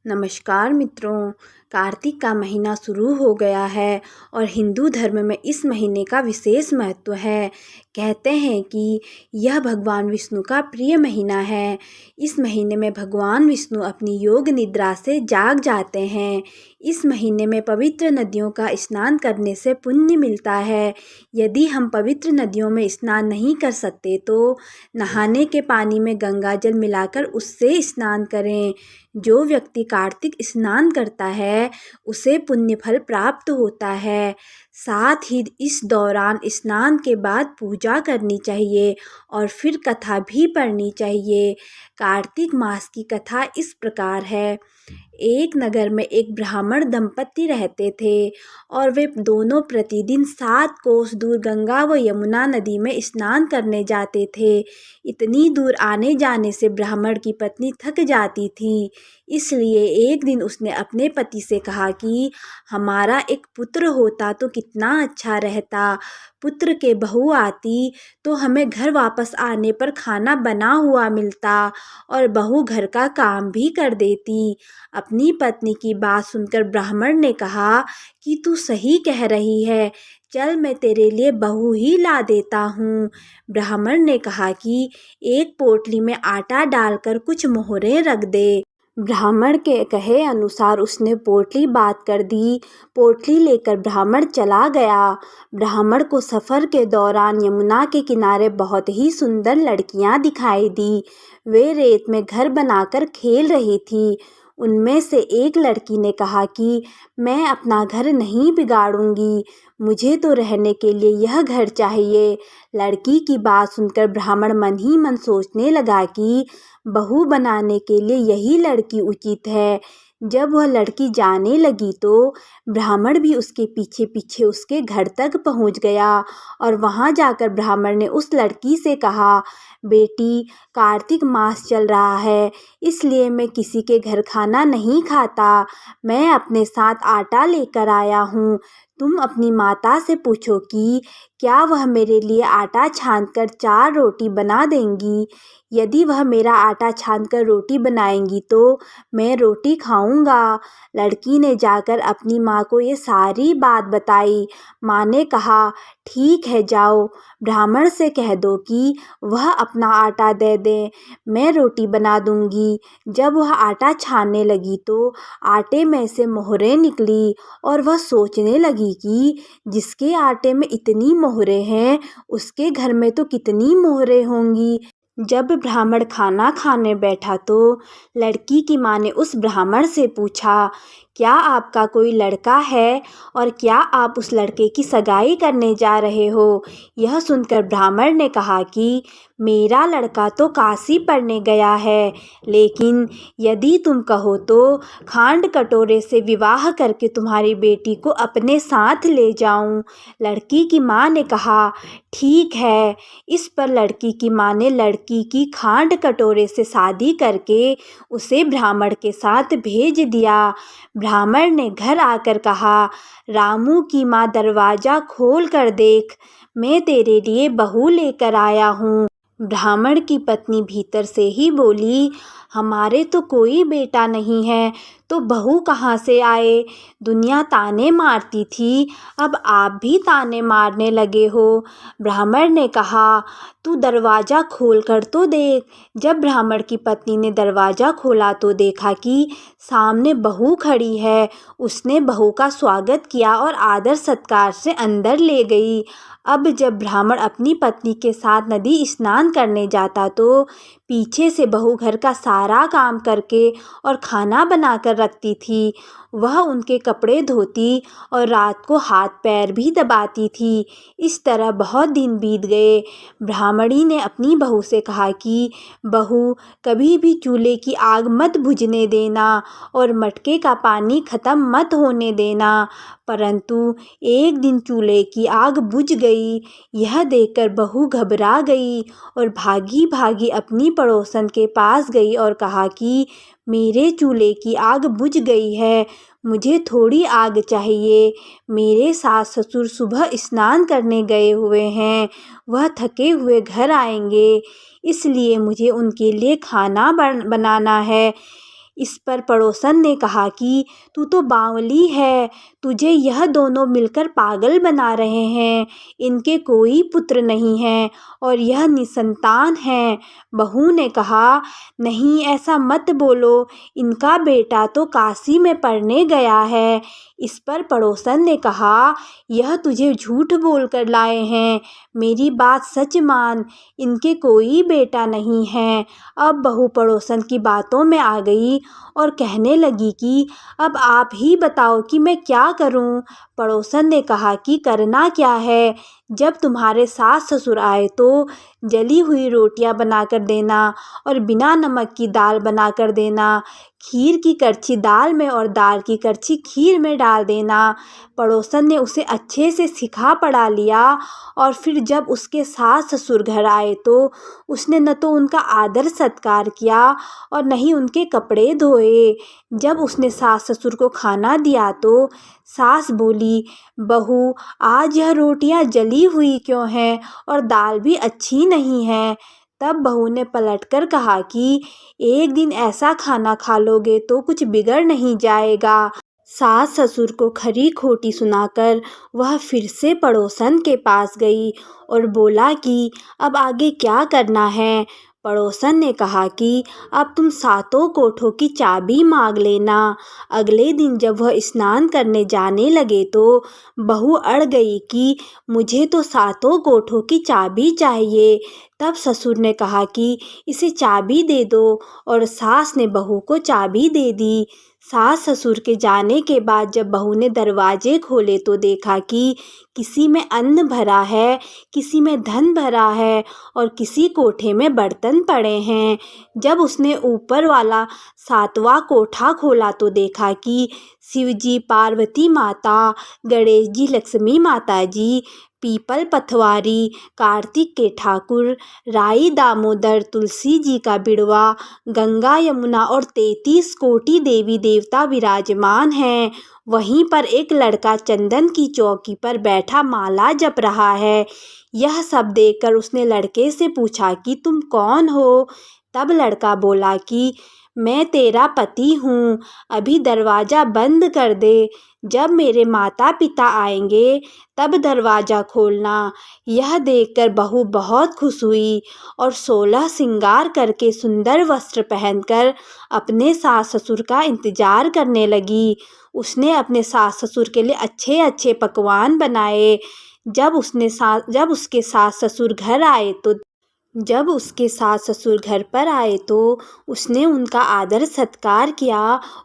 नमस्कार मित्रों। कार्तिक का महीना शुरू हो गया है और हिंदू धर्म में इस महीने का विशेष महत्व है। कहते हैं कि यह भगवान विष्णु का प्रिय महीना है। इस महीने में भगवान विष्णु अपनी योग निद्रा से जाग जाते हैं। इस महीने में पवित्र नदियों का स्नान करने से पुण्य मिलता है। यदि हम पवित्र नदियों में स्नान नहीं कर सकते तो नहाने के पानी में गंगा जल मिलाकर उससे स्नान करें। जो व्यक्ति कार्तिक स्नान करता है उसे पुण्य फल प्राप्त होता है। साथ ही इस दौरान स्नान के बाद पूजा करनी चाहिए और फिर कथा भी पढ़नी चाहिए। कार्तिक मास की कथा इस प्रकार है। एक नगर में एक ब्राह्मण दंपति रहते थे और वे दोनों प्रतिदिन 7 कोस दूर गंगा व यमुना नदी में स्नान करने जाते थे। इतनी दूर आने जाने से ब्राह्मण की पत्नी थक जाती थी, इसलिए एक दिन उसने अपने पति से कहा कि हमारा एक पुत्र होता तो कितना अच्छा रहता। पुत्र के बहू आती तो हमें घर वापस आने पर खाना बना हुआ मिलता और बहू घर का काम भी कर देती। अपनी पत्नी की बात सुनकर ब्राह्मण ने कहा कि तू सही कह रही है, चल मैं तेरे लिए बहू ही ला देता हूँ। ब्राह्मण ने कहा कि एक पोटली में आटा डालकर कुछ मोहरें रख दे। ब्राह्मण के कहे अनुसार उसने पोटली बांध कर दी। पोटली लेकर ब्राह्मण चला गया। ब्राह्मण को सफ़र के दौरान यमुना के किनारे बहुत ही सुंदर लड़कियां दिखाई दी। वे रेत में घर बनाकर खेल रही थी। उनमें से एक लड़की ने कहा कि मैं अपना घर नहीं बिगाड़ूंगी, मुझे तो रहने के लिए यह घर चाहिए। लड़की की बात सुनकर ब्राह्मण मन ही मन सोचने लगा कि बहू बनाने के लिए यही लड़की उचित है। जब वह लड़की जाने लगी तो ब्राह्मण भी उसके पीछे पीछे उसके घर तक पहुंच गया और वहां जाकर ब्राह्मण ने उस लड़की से कहा, बेटी, कार्तिक मास चल रहा है, इसलिए मैं किसी के घर खाना नहीं खाता। मैं अपने साथ आटा लेकर आया हूँ। तुम अपनी माता से पूछो कि क्या वह मेरे लिए आटा छानकर 4 रोटी बना देंगी। यदि वह मेरा आटा छानकर रोटी बनाएंगी तो मैं रोटी खाऊंगा। लड़की ने जाकर अपनी माँ को ये सारी बात बताई। माँ ने कहा, ठीक है, जाओ ब्राह्मण से कह दो कि वह अपना आटा दे दे, मैं रोटी बना दूंगी। जब वह आटा छानने लगी तो आटे में से मोहरें निकली और वह सोचने लगी कि जिसके आटे में इतनी मोहरें हैं उसके घर में तो कितनी मोहरें होंगी। जब ब्राह्मण खाना खाने बैठा तो लड़की की माँ ने उस ब्राह्मण से पूछा, क्या आपका कोई लड़का है और क्या आप उस लड़के की सगाई करने जा रहे हो। यह सुनकर ब्राह्मण ने कहा कि मेरा लड़का तो काशी पढ़ने गया है, लेकिन यदि तुम कहो तो खांड कटोरे से विवाह करके तुम्हारी बेटी को अपने साथ ले जाऊं। लड़की की माँ ने कहा, ठीक है। इस पर लड़की की माँ ने लड़की की खांड कटोरे से शादी करके उसे ब्राह्मण के साथ भेज दिया। ब्राह्मण ने घर आकर कहा, रामू की माँ, दरवाज़ा खोल कर देख, मैं तेरे लिए बहू लेकर आया हूँ। ब्राह्मण की पत्नी भीतर से ही बोली, हमारे तो कोई बेटा नहीं है तो बहू कहाँ से आए। दुनिया ताने मारती थी, अब आप भी ताने मारने लगे हो। ब्राह्मण ने कहा, तू दरवाज़ा खोल कर तो देख। जब ब्राह्मण की पत्नी ने दरवाज़ा खोला तो देखा कि सामने बहू खड़ी है। उसने बहू का स्वागत किया और आदर सत्कार से अंदर ले गई। अब जब ब्राह्मण अपनी पत्नी के साथ नदी स्नान करने जाता तो पीछे से बहू घर का सारा काम करके और खाना बनाकर रखती थी। वह उनके कपड़े धोती और रात को हाथ पैर भी दबाती थी। इस तरह बहुत दिन बीत गए। ब्राह्मणी ने अपनी बहू से कहा कि बहू, कभी भी चूल्हे की आग मत बुझने देना और मटके का पानी ख़त्म मत होने देना। परंतु एक दिन चूल्हे की आग बुझ गई। यह देखकर बहू घबरा गई और भागी भागी अपनी पड़ोसन के पास गई और कहा कि मेरे चूल्हे की आग बुझ गई है, मुझे थोड़ी आग चाहिए। मेरे सास ससुर सुबह स्नान करने गए हुए हैं, वह थके हुए घर आएंगे, इसलिए मुझे उनके लिए खाना बनाना है। इस पर पड़ोसन ने कहा कि तू तो बावली है, तुझे यह दोनों मिलकर पागल बना रहे हैं। इनके कोई पुत्र नहीं है और यह निसंतान हैं। बहू ने कहा, नहीं ऐसा मत बोलो, इनका बेटा तो काशी में पढ़ने गया है। इस पर पड़ोसन ने कहा, यह तुझे झूठ बोलकर लाए हैं, मेरी बात सच मान, इनके कोई बेटा नहीं है। अब बहू पड़ोसन की बातों में आ गई और कहने लगी कि अब आप ही बताओ कि मैं क्या करूं। पड़ोसन ने कहा कि करना क्या है, जब तुम्हारे सास ससुर आए तो जली हुई रोटियां बनाकर देना और बिना नमक की दाल बनाकर देना, खीर की करछी दाल में और दाल की करछी खीर में डाल देना। पड़ोसन ने उसे अच्छे से सिखा पढ़ा लिया और फिर जब उसके सास ससुर घर आए तो उसने न तो उनका आदर सत्कार किया और न ही उनके कपड़े धोए। जब उसने सास ससुर को खाना दिया तो सास बोली, बहू आज यह रोटियां जली हुई क्यों हैं और दाल भी अच्छी नहीं है। तब बहू ने पलटकर कहा कि एक दिन ऐसा खाना खा लोगे तो कुछ बिगड़ नहीं जाएगा। सास ससुर को खरी खोटी सुनाकर वह फिर से पड़ोसन के पास गई और बोला कि अब आगे क्या करना है। पड़ोसन ने कहा कि अब तुम सातों कोठों की चाबी मांग लेना। अगले दिन जब वह स्नान करने जाने लगे तो बहू अड़ गई कि मुझे तो सातों कोठों की चाबी चाहिए। तब ससुर ने कहा कि इसे चाबी दे दो और सास ने बहू को चाबी दे दी। सास ससुर के जाने के बाद जब बहू ने दरवाजे खोले तो देखा कि किसी में अन्न भरा है, किसी में धन भरा है और किसी कोठे में बर्तन पड़े हैं। जब उसने ऊपर वाला सातवां कोठा खोला तो देखा कि शिव जी, पार्वती माता, गणेश जी, लक्ष्मी माता जी, पीपल पथवारी, कार्तिक के ठाकुर, राई दामोदर, तुलसी जी का बिड़वा, गंगा यमुना और 33 कोटि देवी देवता विराजमान हैं। वहीं पर एक लड़का चंदन की चौकी पर बैठा माला जप रहा है। यह सब देखकर उसने लड़के से पूछा कि तुम कौन हो। तब लड़का बोला कि मैं तेरा पति हूँ, अभी दरवाज़ा बंद कर दे, जब मेरे माता पिता आएंगे तब दरवाज़ा खोलना। यह देखकर बहू बहुत खुश हुई और 16 श्रृंगार करके सुंदर वस्त्र पहनकर अपने सास ससुर का इंतजार करने लगी। उसने अपने सास ससुर के लिए अच्छे अच्छे पकवान बनाए। जब उसके सास ससुर घर पर आए तो उसने उनका आदर सत्कार किया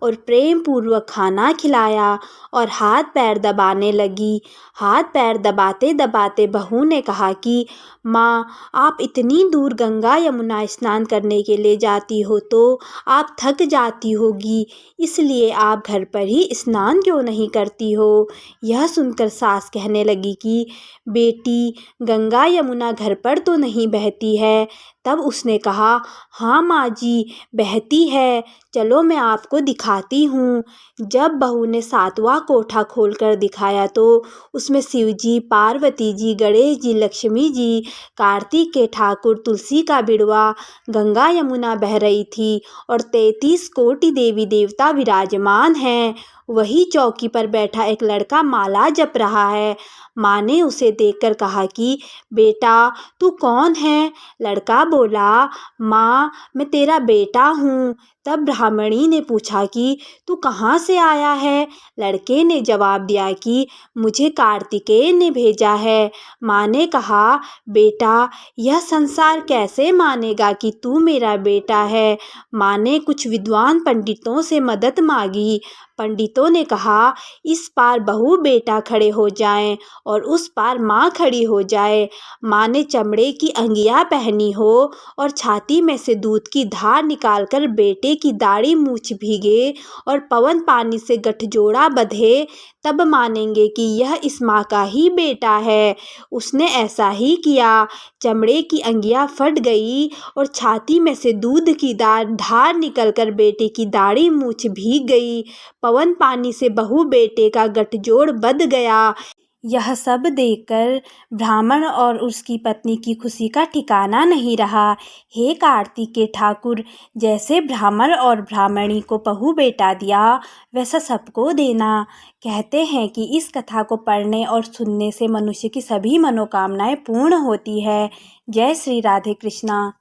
और प्रेम पूर्वक खाना खिलाया और हाथ पैर दबाने लगी। हाथ पैर दबाते दबाते बहू ने कहा कि माँ, आप इतनी दूर गंगा यमुना स्नान करने के लिए जाती हो तो आप थक जाती होगी, इसलिए आप घर पर ही स्नान क्यों नहीं करती हो। यह सुनकर सास कहने लगी कि बेटी, गंगा यमुना घर पर तो नहीं बहती है। तब उसने कहा, हाँ माँ जी, बहती है, चलो मैं आपको दिखाती हूँ। जब बहू ने सातवां कोठा खोलकर दिखाया तो उसमें शिव जी, पार्वती जी, गणेश जी, लक्ष्मी जी, कार्तिक के ठाकुर, तुलसी का बिड़वा, गंगा यमुना बह रही थी और 33 कोटि देवी देवता विराजमान हैं। वही चौकी पर बैठा एक लड़का माला जप रहा है। माँ ने उसे देखकर कहा कि बेटा, तू कौन है। लड़का बोला, माँ, मैं तेरा बेटा हूँ। तब ब्राह्मणी ने पूछा कि तू कहाँ से आया है। लड़के ने जवाब दिया कि मुझे कार्तिकेय ने भेजा है। माँ ने कहा, बेटा, यह संसार कैसे मानेगा कि तू मेरा बेटा है। माँ ने कुछ विद्वान पंडितों से मदद मांगी। पंडितों ने कहा, इस पार बहू बेटा खड़े हो जाएं और उस पार माँ खड़ी हो जाए। माँ ने चमड़े की अंगिया पहनी हो और छाती में से दूध की धार निकालकर बेटे की दाढ़ी मूछ भीगे और पवन पानी से गठजोड़ा बंधे, तब मानेंगे कि यह इस माँ का ही बेटा है। उसने ऐसा ही किया। चमड़े की अंगिया फट गई और छाती में से दूध की धार निकलकर बेटे की दाढ़ी मूछ भीग गई। पवन पानी से बहू बेटे का गठजोड़ बंध गया। यह सब देखकर ब्राह्मण और उसकी पत्नी की खुशी का ठिकाना नहीं रहा। हे कार्तिक के ठाकुर, जैसे ब्राह्मण और ब्राह्मणी को बहू बेटा दिया वैसा सबको देना। कहते हैं कि इस कथा को पढ़ने और सुनने से मनुष्य की सभी मनोकामनाएं पूर्ण होती है। जय श्री राधे कृष्णा।